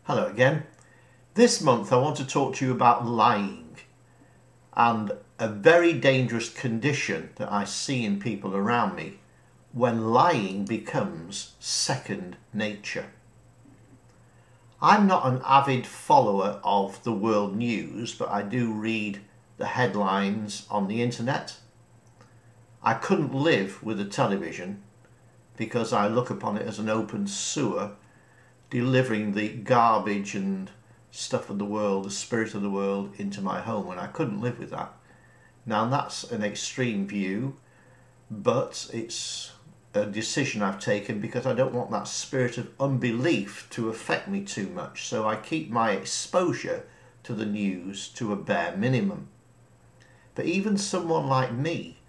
Hello again. This month I want to talk to you about lying and a very dangerous condition that I see in people around me when lying becomes second nature. I'm not an avid follower of the world news, but I do read the headlines on the internet. I couldn't live with a television because I look upon it as an open sewer delivering the garbage and stuff of the world, the spirit of the world, into my home, and I couldn't live with that. Now that's an extreme view, but it's a decision I've taken because I don't want that spirit of unbelief to affect me too much, so I keep my exposure to the news to a bare minimum. But even someone like me,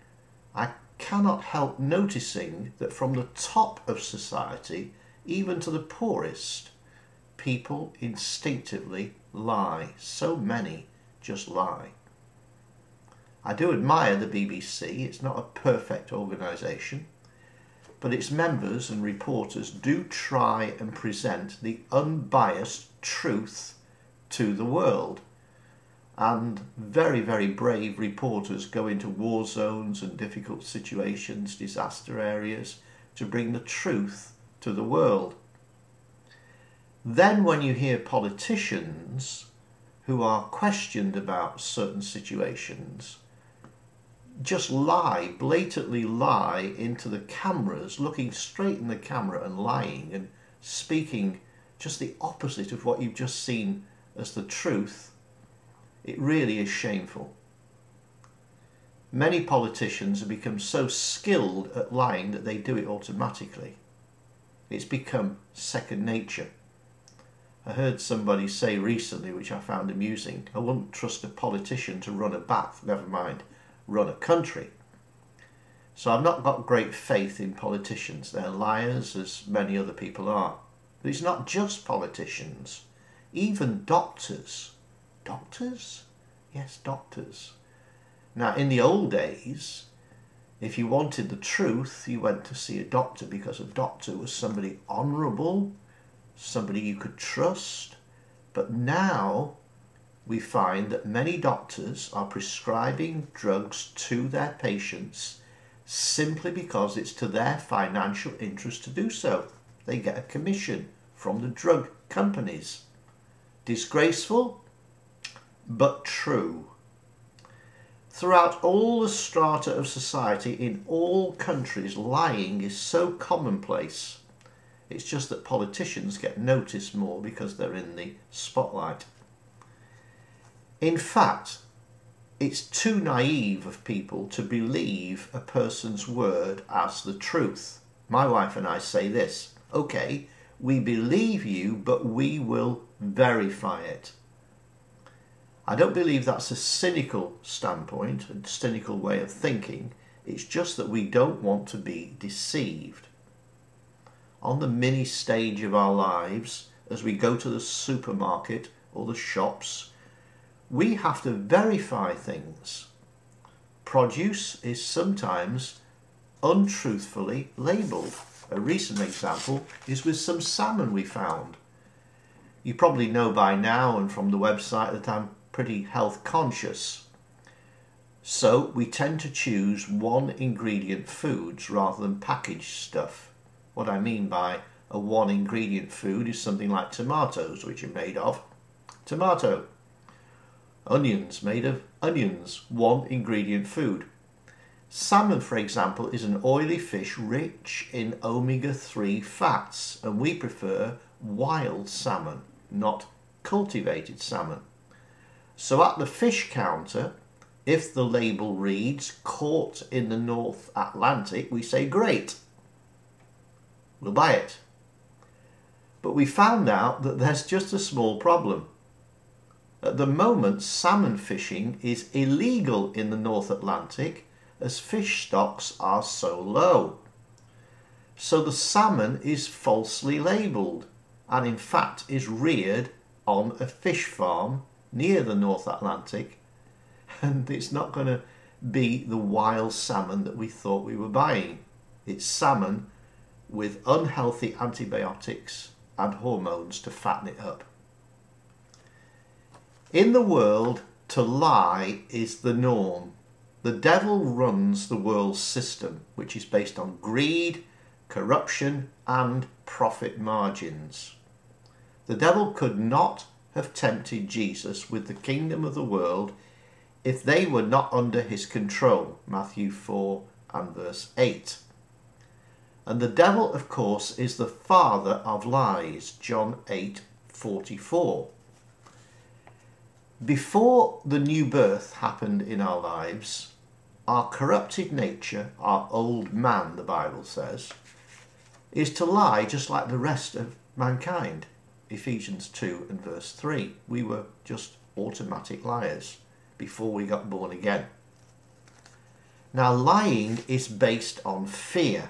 I cannot help noticing that from the top of society, even to the poorest, people instinctively lie. So many just lie. I do admire the BBC. It's not a perfect organisation, but its members and reporters do try and present the unbiased truth to the world. And very, very brave reporters go into war zones and difficult situations, disaster areas, to bring the truth to the world. Then when you hear politicians who are questioned about certain situations just lie, blatantly lie into the cameras, looking straight in the camera and lying and speaking just the opposite of what you've just seen as the truth, it really is shameful. Many politicians have become so skilled at lying that they do it automatically. It's become second nature. I heard somebody say recently, which I found amusing, I wouldn't trust a politician to run a bath, never mind run a country. So I've not got great faith in politicians. They're liars, as many other people are. But it's not just politicians, even doctors. Doctors? Yes, doctors. Now, in the old days, if you wanted the truth, you went to see a doctor because a doctor was somebody honourable, somebody you could trust. But now we find that many doctors are prescribing drugs to their patients simply because it's to their financial interest to do so. They get a commission from the drug companies. Disgraceful, but true. Throughout all the strata of society in all countries, lying is so commonplace. It's just that politicians get noticed more because they're in the spotlight. In fact, it's too naive of people to believe a person's word as the truth. My wife and I say this, okay, we believe you, but we will verify it. I don't believe that's a cynical standpoint, a cynical way of thinking. It's just that we don't want to be deceived. On the mini stage of our lives, as we go to the supermarket or the shops, we have to verify things. Produce is sometimes untruthfully labelled. A recent example is with some salmon we found. You probably know by now and from the website that I'm pretty health conscious. So we tend to choose one ingredient foods rather than packaged stuff. What I mean by a one ingredient food is something like tomatoes, which are made of tomato. Onions made of onions, one ingredient food. Salmon, for example, is an oily fish rich in omega-3 fats, and we prefer wild salmon, not cultivated salmon. So at the fish counter, if the label reads caught in the North Atlantic, we say great, we'll buy it. But we found out that there's just a small problem. At the moment, salmon fishing is illegal in the North Atlantic as fish stocks are so low. So the salmon is falsely labelled and in fact is reared on a fish farm near the North Atlantic, and it's not going to be the wild salmon that we thought we were buying. It's salmon with unhealthy antibiotics and hormones to fatten it up. In the world, to lie is the norm. The devil runs the world's system, which is based on greed, corruption, and profit margins. The devil could not have tempted Jesus with the kingdom of the world if they were not under his control. Matthew 4 and verse 8. And the devil, of course, is the father of lies. John 8:44. Before the new birth happened in our lives, our corrupted nature, our old man, the Bible says, is to lie just like the rest of mankind. Ephesians 2 and verse 3. We were just automatic liars before we got born again. Now, lying is based on fear.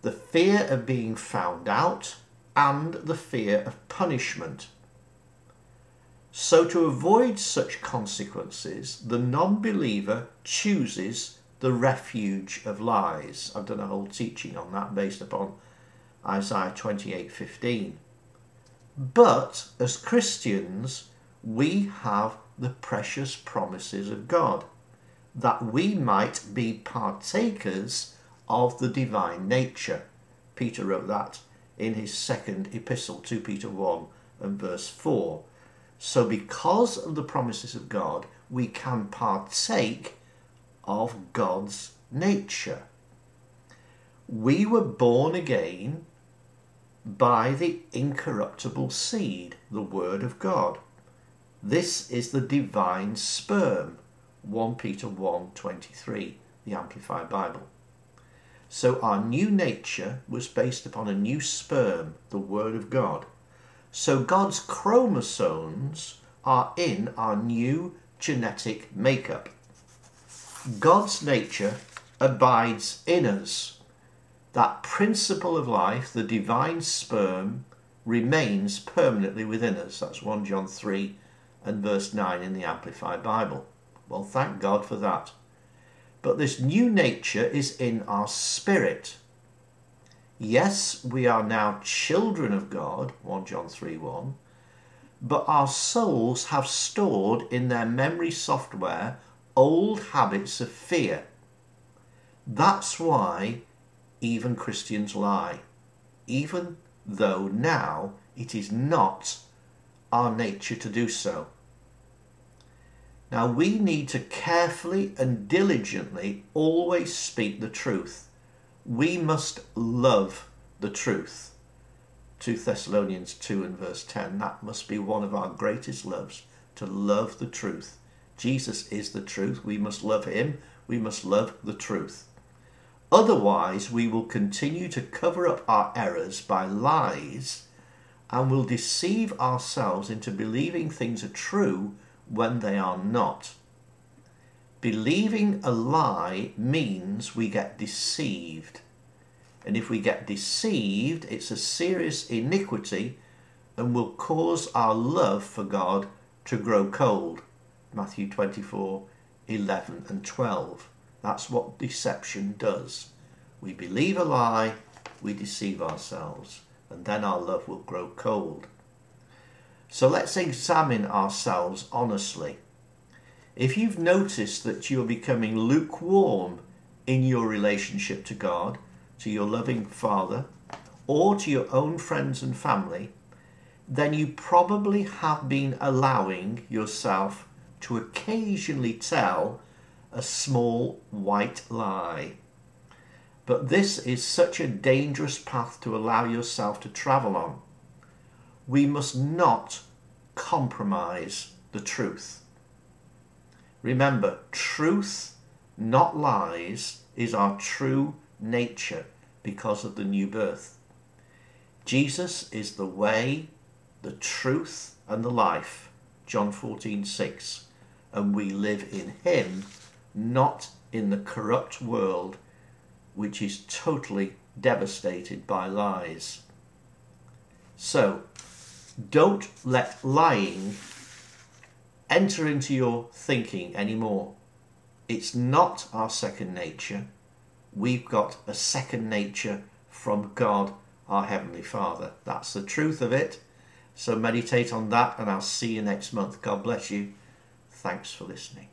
The fear of being found out and the fear of punishment. So to avoid such consequences, the non-believer chooses the refuge of lies. I've done a whole teaching on that based upon Isaiah 28:15. But as Christians, we have the precious promises of God, that we might be partakers of the divine nature. Peter wrote that in his second epistle, 2 Peter 1 and verse 4. So because of the promises of God, we can partake of God's nature. We were born again by the incorruptible seed, the Word of God. This is the divine sperm, 1 Peter 1:23, the Amplified Bible. So our new nature was based upon a new sperm, the Word of God. So God's chromosomes are in our new genetic makeup. God's nature abides in us. That principle of life, the divine sperm, remains permanently within us. That's 1 John 3 and verse 9 in the Amplified Bible. Well, thank God for that. But this new nature is in our spirit. Yes, we are now children of God, 1 John 3:1, but our souls have stored in their memory software old habits of fear. That's why even Christians lie, even though now it is not our nature to do so. Now we need to carefully and diligently always speak the truth. We must love the truth. 2 Thessalonians 2 and verse 10. That must be one of our greatest loves, to love the truth. Jesus is the truth. We must love him. We must love the truth. Otherwise, we will continue to cover up our errors by lies and will deceive ourselves into believing things are true when they are not. Believing a lie means we get deceived. And if we get deceived, it's a serious iniquity and will cause our love for God to grow cold. Matthew 24:11 and 12. That's what deception does. We believe a lie, we deceive ourselves, and then our love will grow cold. So let's examine ourselves honestly. If you've noticed that you're becoming lukewarm in your relationship to God, to your loving Father, or to your own friends and family, then you probably have been allowing yourself to occasionally tell a small white lie. But this is such a dangerous path to allow yourself to travel on. We must not compromise the truth. Remember, truth, not lies, is our true nature because of the new birth. Jesus is the way, the truth, and the life, John 14:6, and we live in him, not in the corrupt world which is totally devastated by lies. So, don't let lying enter into your thinking anymore. It's not our second nature. We've got a second nature from God, our Heavenly Father. That's the truth of it. So meditate on that, and I'll see you next month. God bless you. Thanks for listening.